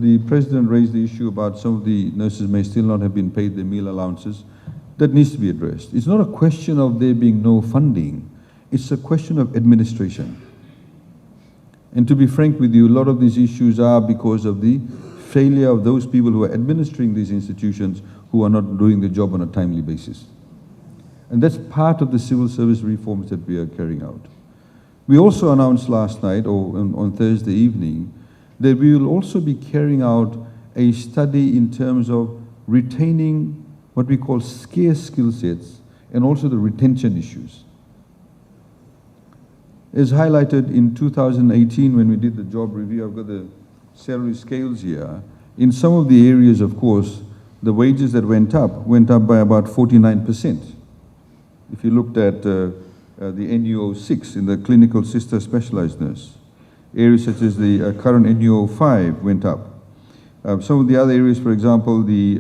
The President raised the issue about some of the nurses may still not have been paid their meal allowances. That needs to be addressed. It's not a question of there being no funding, it's a question of administration. And to be frank with you, a lot of these issues are because of the failure of those people who are administering these institutions who are not doing the job on a timely basis. And that's part of the civil service reforms that we are carrying out. We also announced last night, or on Thursday evening, that we will also be carrying out a study in terms of retaining what we call scarce skill sets and also the retention issues. As highlighted in 2018 when we did the job review, I've got the salary scales here. In some of the areas, of course, the wages that went up by about 49%. If you looked at the NUO 6 in the clinical sister specialized nurse, areas such as the current NUO 5 went up. Some of the other areas, for example, the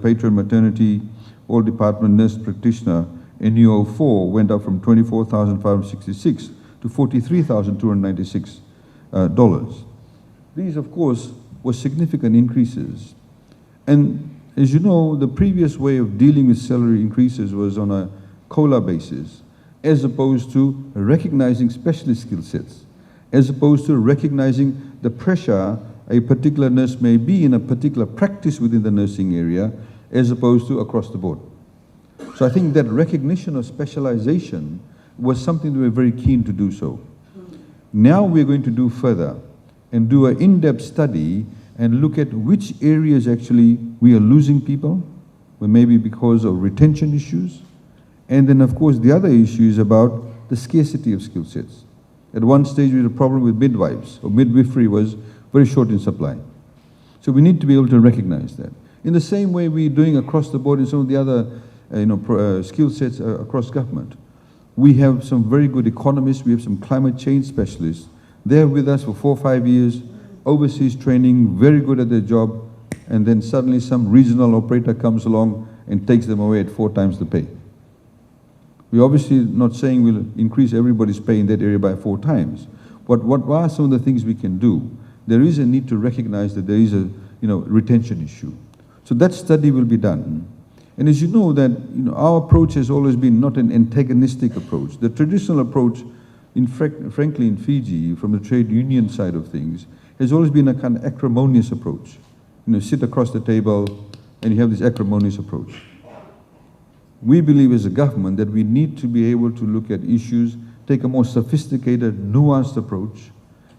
patron maternity all department nurse practitioner, NUO 4 went up from $24,566 to $43,296. These, of course, were significant increases. And as you know, the previous way of dealing with salary increases was on a COLA basis, as opposed to recognizing specialist skill sets, as opposed to recognizing the pressure a particular nurse may be in a particular practice within the nursing area, as opposed to across the board. So I think that recognition of specialization was something that we were very keen to do so. Now we're going to do further and do an in-depth study and look at which areas actually we are losing people, well, maybe because of retention issues. And then, of course, the other issue is about the scarcity of skill sets. At one stage, we had a problem with midwives, or midwifery was very short in supply. So we need to be able to recognize that. In the same way we're doing across the board in some of the other skill sets across government. We have some very good economists, we have some climate change specialists. They're with us for 4 or 5 years, overseas training, very good at their job, and then suddenly some regional operator comes along and takes them away at 4 times the pay. We're obviously not saying we'll increase everybody's pay in that area by 4 times. But what are some of the things we can do? There is a need to recognize that there is a retention issue. So that study will be done. And as you know that our approach has always been not an antagonistic approach. The traditional approach, frankly in Fiji, from the trade union side of things, has always been a kind of acrimonious approach. Sit across the table and you have this acrimonious approach. We believe as a government that we need to be able to look at issues, take a more sophisticated, nuanced approach,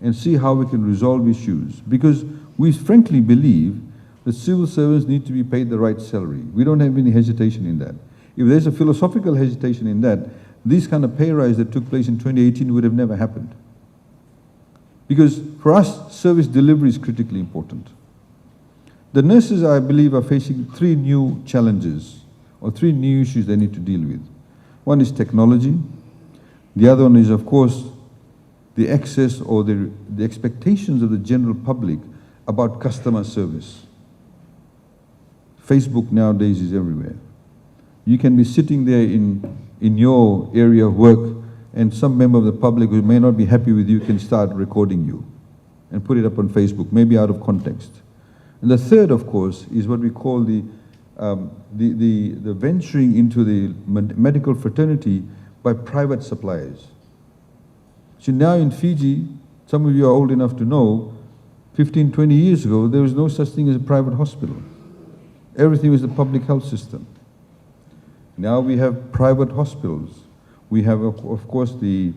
and see how we can resolve issues. Because we frankly believe that civil servants need to be paid the right salary. We don't have any hesitation in that. If there's a philosophical hesitation in that, these kind of pay rise that took place in 2018 would have never happened. Because for us, service delivery is critically important. The nurses, I believe, are facing 3 new challenges, or 3 new issues they need to deal with. One is technology. The other one is, of course, the access or the expectations of the general public about customer service. Facebook nowadays is everywhere. You can be sitting there in your area of work and some member of the public who may not be happy with you can start recording you and put it up on Facebook, maybe out of context. And the third, of course, is what we call the venturing into the medical fraternity by private suppliers. So now in Fiji, some of you are old enough to know, 15, 20 years ago, there was no such thing as a private hospital. Everything was the public health system. Now we have private hospitals. We have, of course, the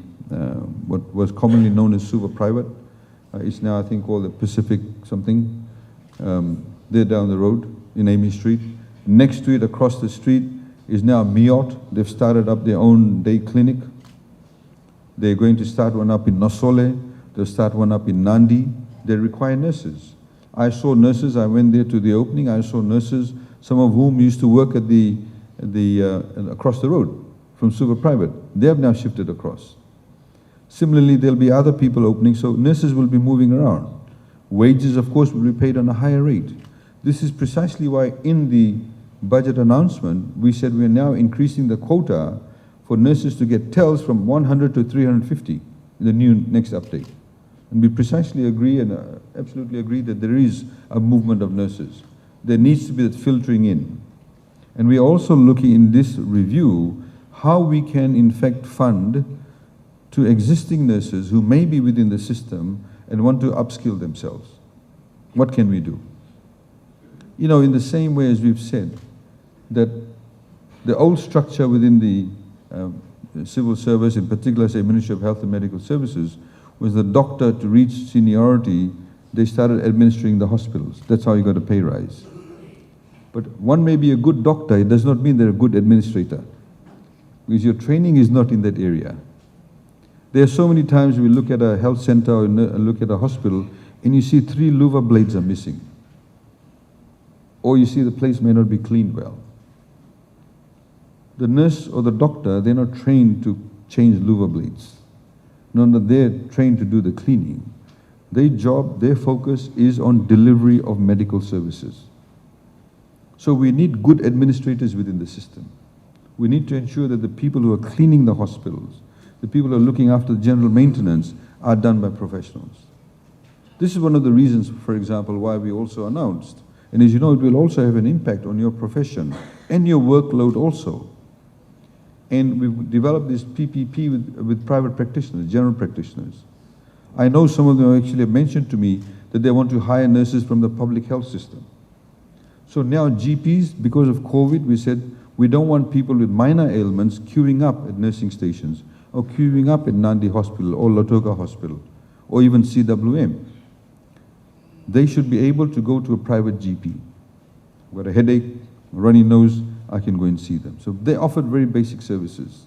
what was commonly known as Super Private. It's now, I think, called the Pacific something. They're down the road in Amy Street. Next to it, across the street, is now Miot. They've started up their own day clinic. They're going to start one up in Nosole. They'll start one up in Nandi. They require nurses. I saw nurses, I went there to the opening, I saw nurses, some of whom used to work at across the road from Super Private. They have now shifted across. Similarly, there'll be other people opening, so nurses will be moving around. Wages, of course, will be paid on a higher rate. This is precisely why in the budget announcement, we said we are now increasing the quota for nurses to get TELs from 100 to 350 in the next update. And we precisely agree and absolutely agree that there is a movement of nurses. There needs to be that filtering in. And we are also looking in this review how we can in fact fund to existing nurses who may be within the system and want to upskill themselves. What can we do? You know, in the same way as we've said that the old structure within the civil service, in particular, say, Ministry of Health and Medical Services, was the doctor to reach seniority, they started administering the hospitals. That's how you got a pay rise. But one may be a good doctor, it does not mean they're a good administrator, because your training is not in that area. There are so many times we look at a health center or look at a hospital and you see 3 louver blades are missing. Or you see the place may not be cleaned well. The nurse or the doctor, they're not trained to change louver blades. No, they're trained to do the cleaning. Their job, their focus is on delivery of medical services. So we need good administrators within the system. We need to ensure that the people who are cleaning the hospitals, the people who are looking after the general maintenance, are done by professionals. This is one of the reasons, for example, why we also announced, and as you know, it will also have an impact on your profession and your workload also. And we've developed this PPP with private practitioners, general practitioners. I know some of them actually have mentioned to me that they want to hire nurses from the public health system. So now GPs, because of COVID, we said we don't want people with minor ailments queuing up at nursing stations or queuing up at Nandi Hospital or Lautoka Hospital or even CWM. They should be able to go to a private GP. Got a headache, runny nose, I can go and see them. So they offered very basic services.